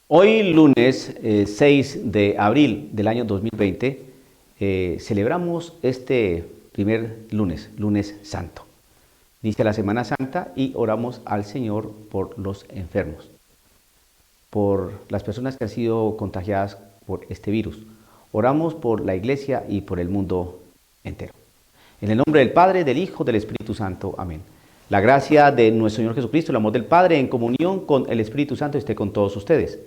Hoy, lunes 6 de abril del año 2020, celebramos este primer lunes, lunes santo. Dice la Semana Santa y oramos al Señor por los enfermos, por las personas que han sido contagiadas por este virus. Oramos por la Iglesia y por el mundo entero. En el nombre del Padre, del Hijo, del Espíritu Santo. Amén. La gracia de nuestro Señor Jesucristo, el amor del Padre, en comunión con el Espíritu Santo, esté con todos ustedes.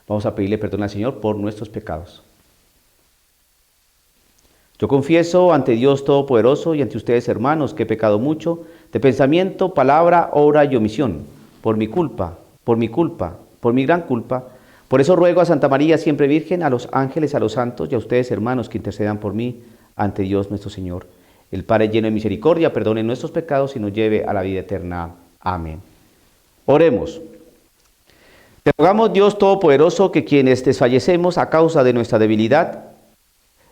Vamos a pedirle perdón al Señor por nuestros pecados. Yo confieso ante Dios Todopoderoso y ante ustedes, hermanos, que he pecado mucho de pensamiento, palabra, obra y omisión, por mi gran culpa. Por eso ruego a Santa María, siempre Virgen, a los ángeles, a los santos y a ustedes, hermanos, que intercedan por mí ante Dios nuestro Señor. El Padre lleno de misericordia, perdone nuestros pecados y nos lleve a la vida eterna. Amén. Oremos. Te rogamos, Dios Todopoderoso, que quienes desfallecemos a causa de nuestra debilidad,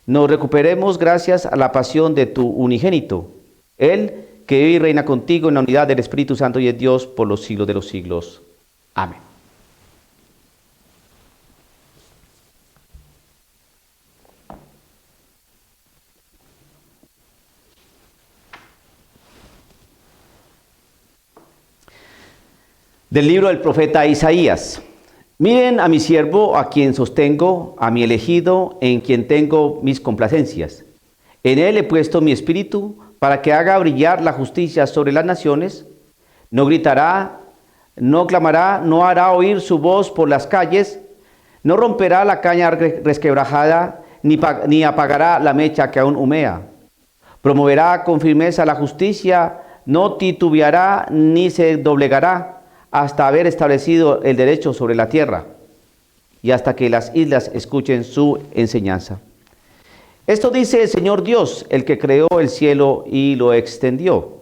nos recuperemos gracias a la pasión de tu unigénito, Él que vive y reina contigo en la unidad del Espíritu Santo y es Dios por los siglos de los siglos. Amén. Del libro del profeta Isaías. Miren a mi siervo, a quien sostengo, a mi elegido, en quien tengo mis complacencias. En él he puesto mi espíritu para que haga brillar la justicia sobre las naciones. No gritará, no clamará, no hará oír su voz por las calles, no romperá la caña resquebrajada, ni apagará la mecha que aún humea. Promoverá con firmeza la justicia, no titubeará ni se doblegará, hasta haber establecido el derecho sobre la tierra y hasta que las islas escuchen su enseñanza. Esto dice el Señor Dios, el que creó el cielo y lo extendió,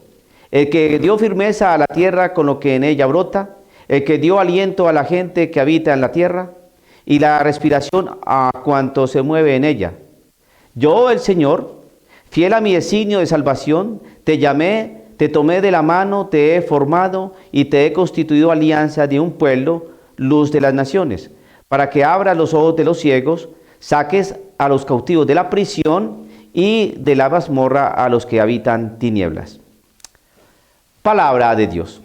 el que dio firmeza a la tierra con lo que en ella brota, el que dio aliento a la gente que habita en la tierra y la respiración a cuanto se mueve en ella. Yo, el Señor, fiel a mi designio de salvación, te llamé, te tomé de la mano, te he formado y te he constituido alianza de un pueblo, luz de las naciones, para que abras los ojos de los ciegos, saques a los cautivos de la prisión y de la mazmorra a los que habitan tinieblas. Palabra de Dios.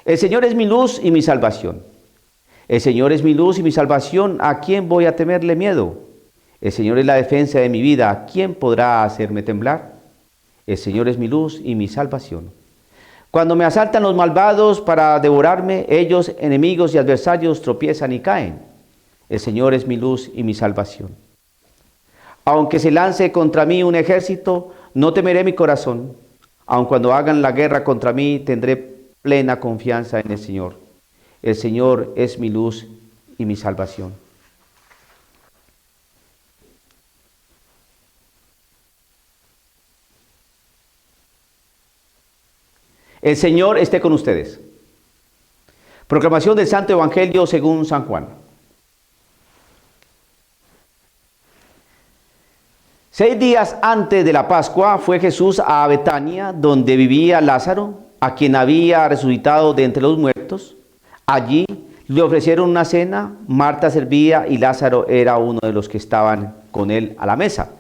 El Señor es mi luz y mi salvación. El Señor es mi luz y mi salvación. ¿A quién voy a temerle miedo? El Señor es la defensa de mi vida. ¿A quién podrá hacerme temblar? El Señor es mi luz y mi salvación. Cuando me asaltan los malvados para devorarme, ellos, enemigos y adversarios, tropiezan y caen. El Señor es mi luz y mi salvación. Aunque se lance contra mí un ejército, no temeré mi corazón. Aun cuando hagan la guerra contra mí, tendré plena confianza en el Señor. El Señor es mi luz y mi salvación. El Señor esté con ustedes. Proclamación del Santo Evangelio según San Juan. 6 días antes de la Pascua fue Jesús a Betania, donde vivía Lázaro, a quien había resucitado de entre los muertos. Allí le ofrecieron una cena, Marta servía y Lázaro era uno de los que estaban con él a la mesa.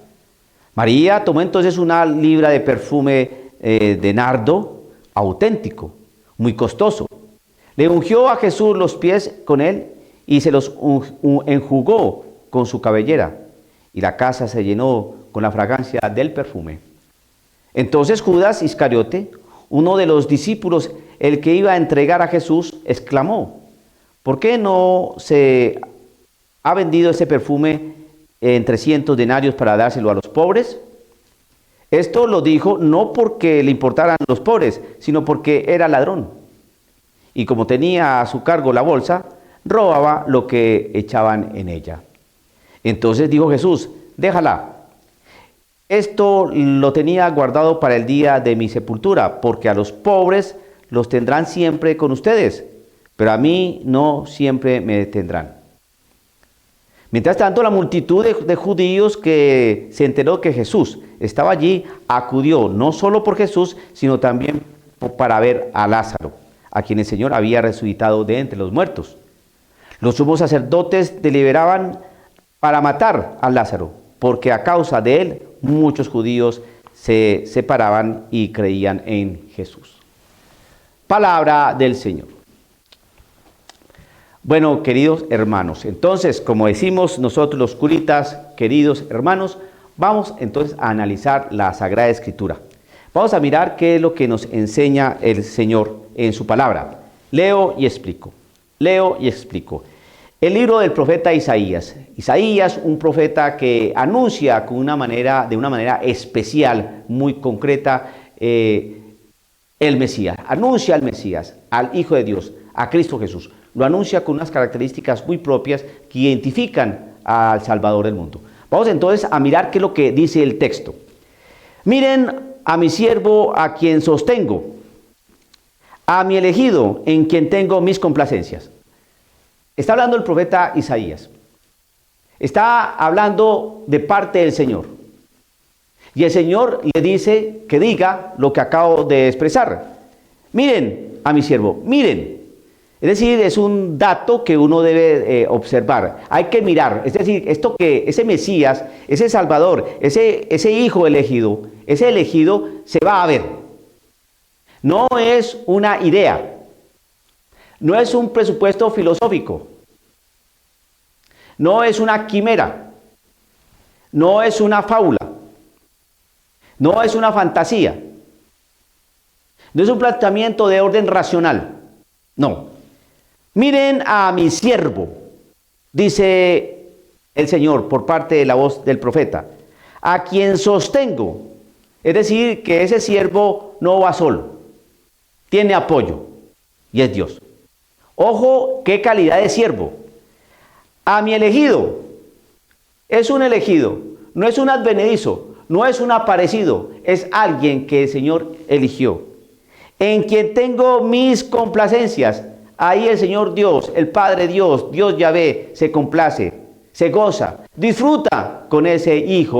María tomó entonces una libra de perfume de nardo, auténtico, muy costoso. Le ungió a Jesús los pies con él y se los enjugó con su cabellera, y la casa se llenó con la fragancia del perfume. Entonces Judas Iscariote, uno de los discípulos, el que iba a entregar a Jesús, exclamó: ¿por qué no se ha vendido ese perfume en 300 denarios para dárselo a los pobres? Esto lo dijo no porque le importaran los pobres, sino porque era ladrón. Y como tenía a su cargo la bolsa, robaba lo que echaban en ella. Entonces dijo Jesús: déjala. Esto lo tenía guardado para el día de mi sepultura, porque a los pobres los tendrán siempre con ustedes, pero a mí no siempre me tendrán. Mientras tanto, la multitud de judíos que se enteró que Jesús estaba allí, acudió no solo por Jesús, sino también para ver a Lázaro, a quien el Señor había resucitado de entre los muertos. Los sumos sacerdotes deliberaban para matar a Lázaro, porque a causa de él muchos judíos se separaban y creían en Jesús. Palabra del Señor. Bueno, queridos hermanos, entonces, como decimos nosotros los curitas, queridos hermanos, vamos entonces a analizar la Sagrada Escritura. Vamos a mirar qué es lo que nos enseña el Señor en su palabra. Leo y explico. Leo y explico. El libro del profeta Isaías. Isaías, un profeta que anuncia de una manera especial, muy concreta, el Mesías. Anuncia al Mesías, al Hijo de Dios, a Cristo Jesús. Lo anuncia con unas características muy propias que identifican al Salvador del mundo. Vamos entonces a mirar qué es lo que dice el texto. Miren a mi siervo a quien sostengo, a mi elegido en quien tengo mis complacencias. Está hablando el profeta Isaías. Está hablando de parte del Señor. Y el Señor le dice que diga lo que acabo de expresar. Miren a mi siervo, miren. Es decir, es un dato que uno debe observar. Hay que mirar. Es decir, ese Mesías, ese Salvador, ese Hijo elegido, ese elegido se va a ver. No es una idea. No es un presupuesto filosófico. No es una quimera. No es una fábula. No es una fantasía. No es un planteamiento de orden racional. No. Miren a mi siervo, dice el Señor por parte de la voz del profeta, a quien sostengo. Es decir, que ese siervo no va solo, tiene apoyo y es Dios. Ojo, qué calidad de siervo. A mi elegido, es un elegido, no es un advenedizo, no es un aparecido, es alguien que el Señor eligió. En quien tengo mis complacencias. Ahí el Señor Dios, el Padre Dios, Dios Yahvé, se complace, se goza, disfruta con ese hijo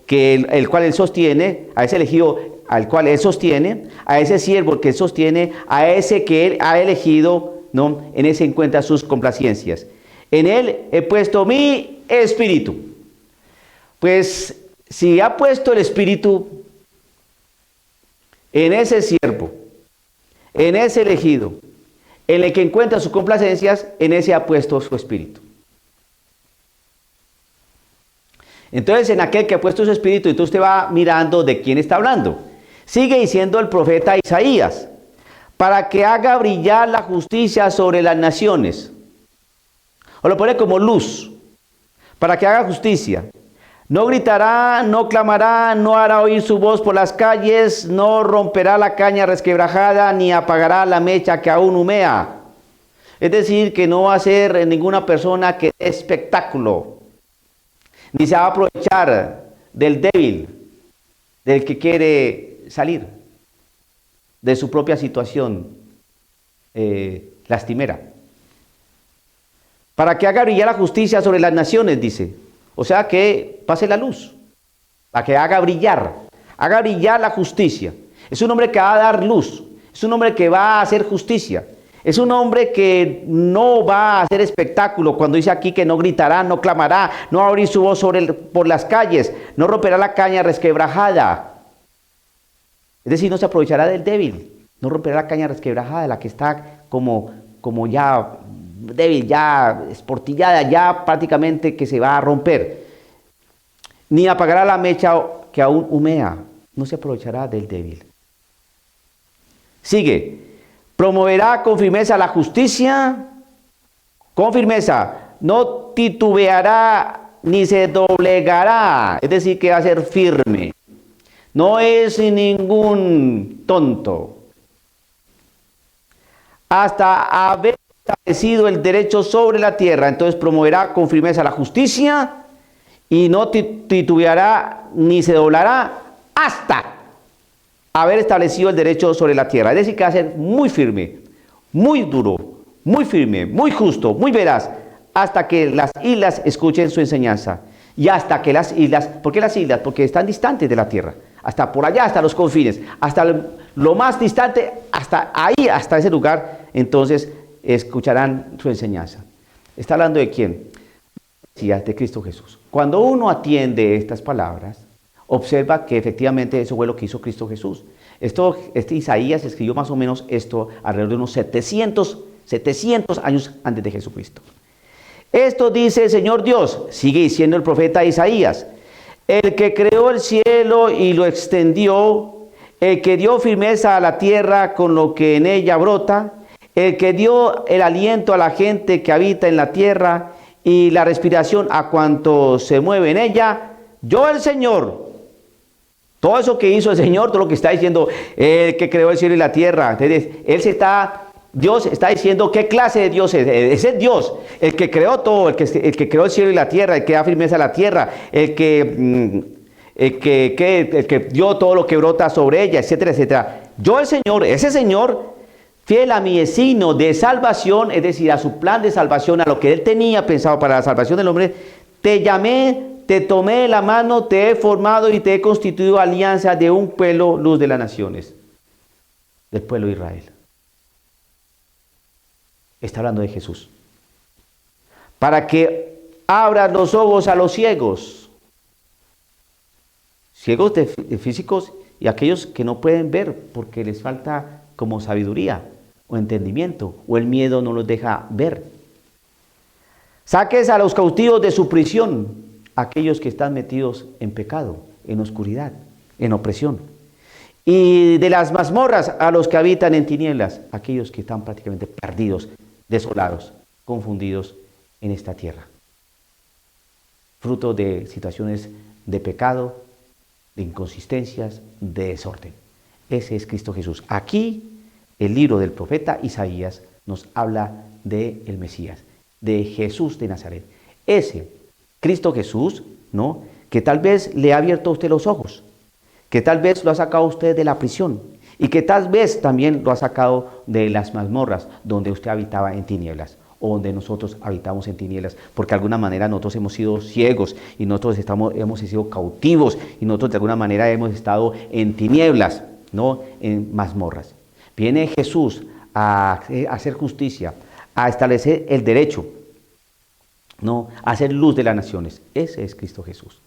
el cual él sostiene, a ese elegido al cual él sostiene, a ese siervo que él sostiene, a ese que él ha elegido, ¿no? En ese encuentra sus complacencias. En él he puesto mi espíritu. Pues si ha puesto el espíritu en ese siervo, en ese elegido, en el que encuentra sus complacencias, en ese ha puesto su espíritu. Entonces, en aquel que ha puesto su espíritu, entonces usted va mirando de quién está hablando. Sigue diciendo el profeta Isaías, para que haga brillar la justicia sobre las naciones. O lo pone como luz, para que haga justicia. No gritará, no clamará, no hará oír su voz por las calles, no romperá la caña resquebrajada, ni apagará la mecha que aún humea. Es decir, que no va a ser ninguna persona que dé espectáculo, ni se va a aprovechar del débil, del que quiere salir de su propia situación lastimera. Para que haga brillar la justicia sobre las naciones, dice. O sea, que pase la luz, para que haga brillar la justicia. Es un hombre que va a dar luz, es un hombre que va a hacer justicia, es un hombre que no va a hacer espectáculo, cuando dice aquí que no gritará, no clamará, no va a abrir su voz por las calles, no romperá la caña resquebrajada. Es decir, no se aprovechará del débil, no romperá la caña resquebrajada, la que está como ya débil, ya esportillada, ya prácticamente que se va a romper. Ni apagará la mecha que aún humea, no se aprovechará del débil. Sigue, promoverá con firmeza la justicia, con firmeza, no titubeará ni se doblegará, es decir, que va a ser firme. No es ningún tonto. Hasta haber establecido el derecho sobre la tierra, entonces promoverá con firmeza la justicia y no titubeará ni se doblará hasta haber establecido el derecho sobre la tierra. Es decir, que va a ser muy firme, muy duro, muy firme, muy justo, muy veraz, hasta que las islas escuchen su enseñanza. Y hasta que las islas, ¿por qué las islas? Porque están distantes de la tierra, hasta por allá, hasta los confines, hasta lo más distante, hasta ahí, hasta ese lugar, entonces escucharán su enseñanza. ¿Está hablando de quién? Sí, de Cristo Jesús. Cuando uno atiende estas palabras, observa que efectivamente eso fue lo que hizo Cristo Jesús. Este Isaías escribió más o menos esto alrededor de unos 700 años antes de Jesucristo. Esto dice el Señor Dios, sigue diciendo el profeta Isaías, el que creó el cielo y lo extendió, el que dio firmeza a la tierra con lo que en ella brota, el que dio el aliento a la gente que habita en la tierra y la respiración a cuanto se mueve en ella, yo el Señor. Todo eso que hizo el Señor, todo lo que está diciendo, el que creó el cielo y la tierra. Entonces, Dios está diciendo qué clase de Dios es. Ese es Dios, el que creó todo, el que creó el cielo y la tierra, el que da firmeza a la tierra, el que dio todo lo que brota sobre ella, etcétera, etcétera. Yo el Señor, ese Señor, fiel a mi destino de salvación, es decir, a su plan de salvación, a lo que Él tenía pensado para la salvación del hombre, te llamé, te tomé de la mano, te he formado y te he constituido alianza de un pueblo, luz de las naciones, del pueblo de Israel. Está hablando de Jesús. Para que abras los ojos a los ciegos de físicos y aquellos que no pueden ver porque les falta como sabiduría o entendimiento o el miedo no los deja ver. Saques a los cautivos de su prisión, aquellos que están metidos en pecado, en oscuridad, en opresión. Y de las mazmorras a los que habitan en tinieblas, aquellos que están prácticamente perdidos, desolados, confundidos en esta tierra. Fruto de situaciones de pecado, de inconsistencias, de desorden. Ese es Cristo Jesús. Aquí el libro del profeta Isaías nos habla del Mesías, de Jesús de Nazaret. Ese Cristo Jesús, ¿no?, que tal vez le ha abierto a usted los ojos, que tal vez lo ha sacado a usted de la prisión y que tal vez también lo ha sacado de las mazmorras donde usted habitaba en tinieblas o donde nosotros habitamos en tinieblas, porque de alguna manera nosotros hemos sido ciegos y nosotros hemos sido cautivos y nosotros de alguna manera hemos estado en tinieblas, no en mazmorras. Viene Jesús a hacer justicia, a establecer el derecho, no, a hacer luz de las naciones. Ese es Cristo Jesús.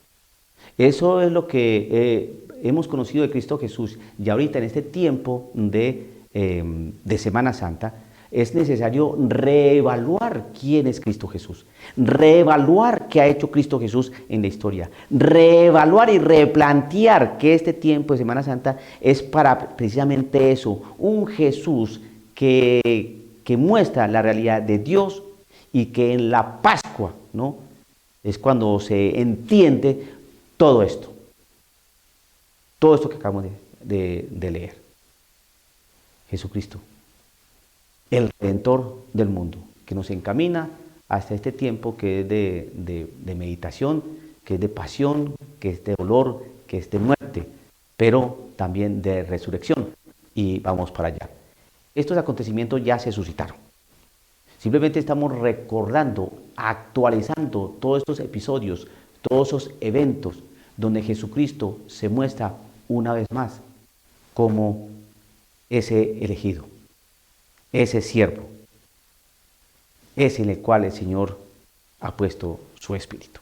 Eso es lo que hemos conocido de Cristo Jesús. Y ahorita en este tiempo de Semana Santa es necesario reevaluar quién es Cristo Jesús, reevaluar qué ha hecho Cristo Jesús en la historia, reevaluar y replantear que este tiempo de Semana Santa es para precisamente eso, un Jesús que muestra la realidad de Dios y que en la Pascua, ¿no?, es cuando se entiende todo esto que acabamos de leer. Jesucristo, el Redentor del mundo, que nos encamina hasta este tiempo que es de meditación, que es de pasión, que es de dolor, que es de muerte, pero también de resurrección. Y vamos para allá. Estos acontecimientos ya se suscitaron. Simplemente estamos recordando, actualizando todos estos episodios, todos esos eventos donde Jesucristo se muestra una vez más como ese elegido, ese siervo, ese en el cual el Señor ha puesto su espíritu.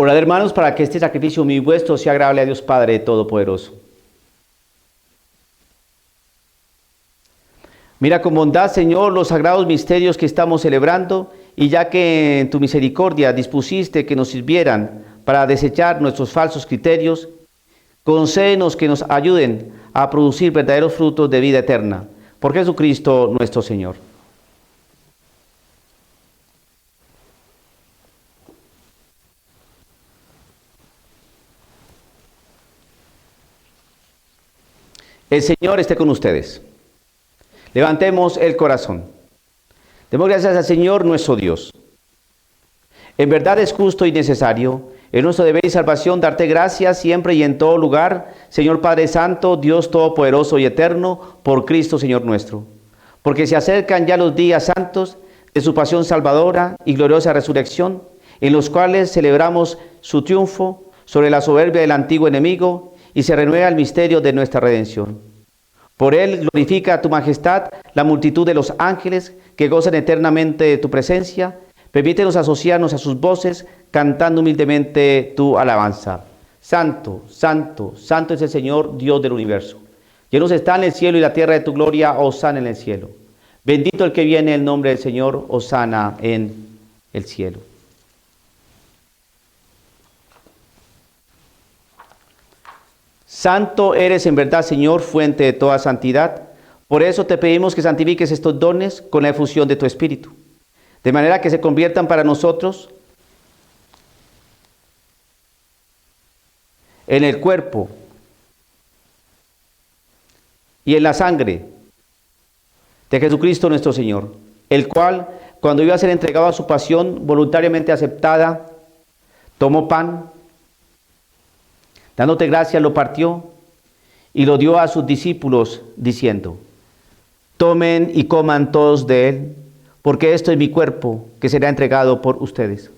Orad, hermanos, para que este sacrificio mío y vuestro sea agradable a Dios Padre Todopoderoso. Mira con bondad, Señor, los sagrados misterios que estamos celebrando, y ya que en tu misericordia dispusiste que nos sirvieran para desechar nuestros falsos criterios, concédenos que nos ayuden a producir verdaderos frutos de vida eterna. Por Jesucristo nuestro Señor. El Señor esté con ustedes. Levantemos el corazón. Demos gracias al Señor nuestro Dios. En verdad es justo y necesario, es nuestro deber y salvación darte gracias siempre y en todo lugar, Señor Padre Santo, Dios Todopoderoso y Eterno, por Cristo Señor nuestro. Porque se acercan ya los días santos de su pasión salvadora y gloriosa resurrección, en los cuales celebramos su triunfo sobre la soberbia del antiguo enemigo y se renueva el misterio de nuestra redención. Por él glorifica a tu majestad la multitud de los ángeles que gozan eternamente de tu presencia. Permítenos asociarnos a sus voces, cantando humildemente tu alabanza. Santo, santo, santo es el Señor, Dios del universo. Llenos están el cielo y la tierra de tu gloria, hosana en el cielo. Bendito el que viene en el nombre del Señor, hosana en el cielo. Santo eres en verdad, Señor, fuente de toda santidad. Por eso te pedimos que santifiques estos dones con la efusión de tu Espíritu, de manera que se conviertan para nosotros en el cuerpo y en la sangre de Jesucristo nuestro Señor, el cual, cuando iba a ser entregado a su pasión voluntariamente aceptada, tomó pan, dándote gracias, lo partió y lo dio a sus discípulos, diciendo: tomen y coman todos de él, porque esto es mi cuerpo, que será entregado por ustedes.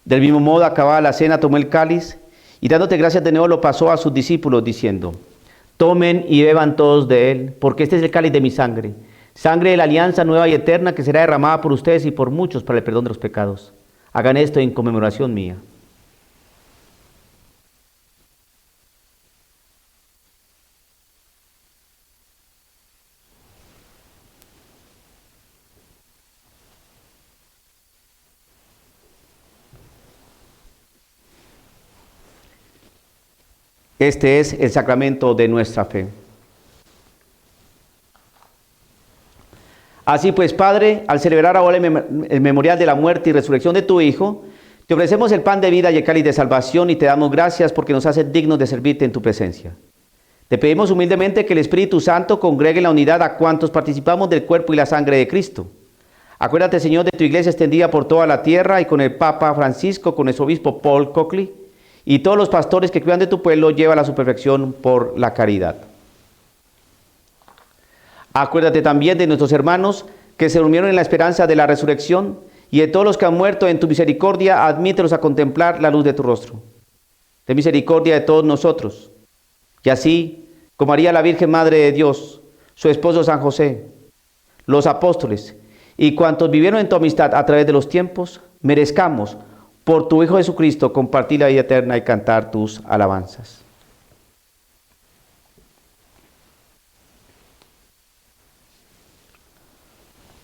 Del mismo modo, acabada la cena, tomó el cáliz y dándote gracias de nuevo lo pasó a sus discípulos, diciendo: tomen y beban todos de él, porque este es el cáliz de mi sangre, sangre de la alianza nueva y eterna que será derramada por ustedes y por muchos para el perdón de los pecados. Hagan esto en conmemoración mía. Este es el sacramento de nuestra fe. Así pues, Padre, al celebrar ahora el memorial de la muerte y resurrección de tu Hijo, te ofrecemos el pan de vida y el cáliz de salvación y te damos gracias porque nos haces dignos de servirte en tu presencia. Te pedimos humildemente que el Espíritu Santo congregue en la unidad a cuantos participamos del cuerpo y la sangre de Cristo. Acuérdate, Señor, de tu iglesia extendida por toda la tierra y con el Papa Francisco, con nuestro obispo Paul Cochley y todos los pastores que cuidan de tu pueblo, llévala a su perfección por la caridad. Acuérdate también de nuestros hermanos que se durmieron en la esperanza de la resurrección y de todos los que han muerto en tu misericordia, admítelos a contemplar la luz de tu rostro. Ten misericordia de todos nosotros. Y así, como María la Virgen Madre de Dios, su esposo San José, los apóstoles y cuantos vivieron en tu amistad a través de los tiempos, merezcamos por tu Hijo Jesucristo compartir la vida eterna y cantar tus alabanzas.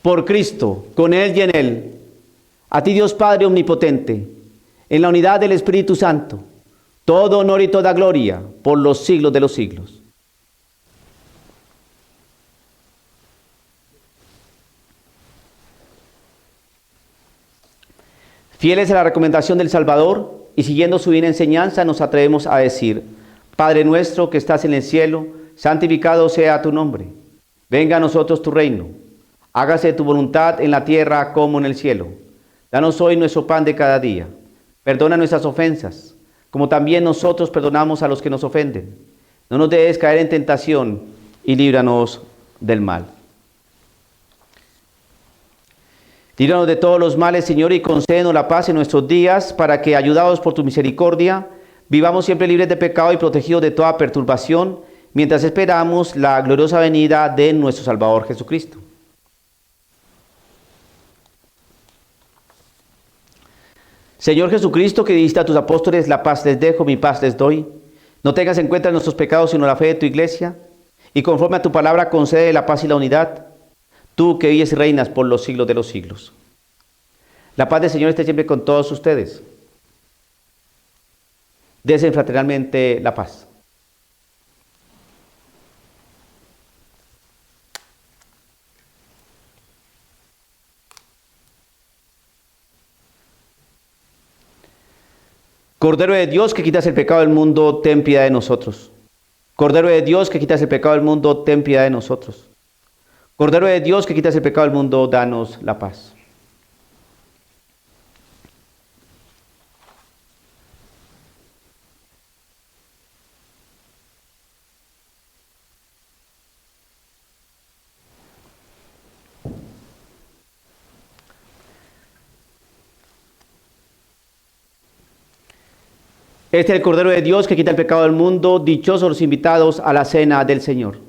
Por Cristo, con Él y en Él, a ti Dios Padre Omnipotente, en la unidad del Espíritu Santo, todo honor y toda gloria por los siglos de los siglos. Fieles a la recomendación del Salvador y siguiendo su divina enseñanza, nos atrevemos a decir: Padre nuestro que estás en el cielo, santificado sea tu nombre. Venga a nosotros tu reino. Hágase tu voluntad en la tierra como en el cielo. Danos hoy nuestro pan de cada día. Perdona nuestras ofensas, como también nosotros perdonamos a los que nos ofenden. No nos dejes caer en tentación y líbranos del mal. Líbranos de todos los males, Señor, y concédenos la paz en nuestros días, para que, ayudados por tu misericordia, vivamos siempre libres de pecado y protegidos de toda perturbación, mientras esperamos la gloriosa venida de nuestro Salvador Jesucristo. Señor Jesucristo, que dijiste a tus apóstoles, la paz les dejo, mi paz les doy. No tengas en cuenta nuestros pecados, sino la fe de tu iglesia, y conforme a tu palabra concede la paz y la unidad, tú que vives y reinas por los siglos de los siglos. La paz del Señor esté siempre con todos ustedes. Desen fraternalmente la paz. Cordero de Dios, que quitas el pecado del mundo, ten piedad de nosotros. Cordero de Dios, que quitas el pecado del mundo, ten piedad de nosotros. Cordero de Dios, que quitas el pecado del mundo, danos la paz. Este es el Cordero de Dios que quita el pecado del mundo. Dichosos los invitados a la cena del Señor.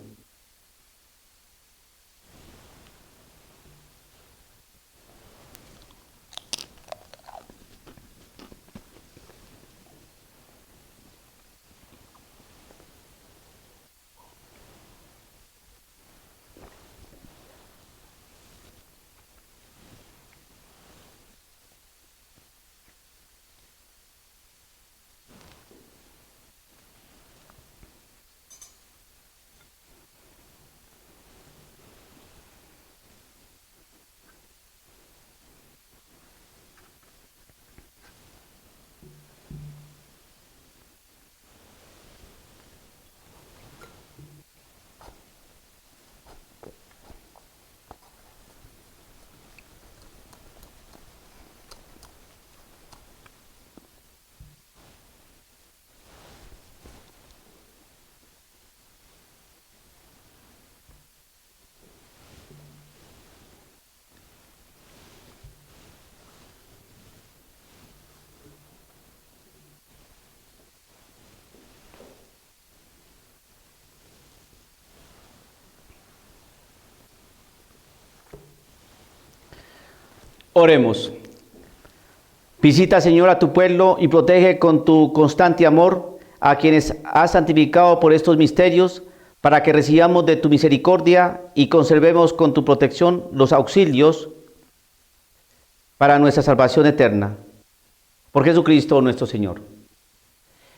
Oremos. Visita, Señor, a tu pueblo y protege con tu constante amor a quienes has santificado por estos misterios, para que recibamos de tu misericordia y conservemos con tu protección los auxilios para nuestra salvación eterna. Por Jesucristo nuestro Señor.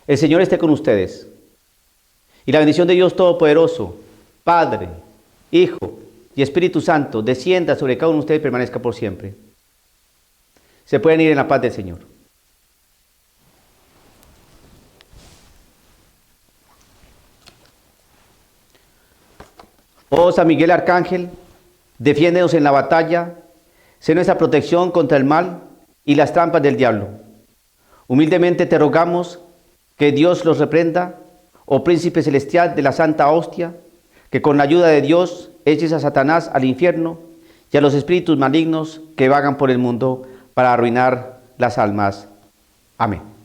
El Señor esté con ustedes. Y la bendición de Dios Todopoderoso, Padre, Hijo y Espíritu Santo, descienda sobre cada uno de ustedes y permanezca por siempre. Se pueden ir en la paz del Señor. Oh San Miguel Arcángel, defiéndenos en la batalla, sé nuestra protección contra el mal y las trampas del diablo. Humildemente te rogamos que Dios los reprenda, oh Príncipe Celestial de la Santa Hostia, que con la ayuda de Dios eches a Satanás al infierno y a los espíritus malignos que vagan por el mundo para arruinar las almas. Amén.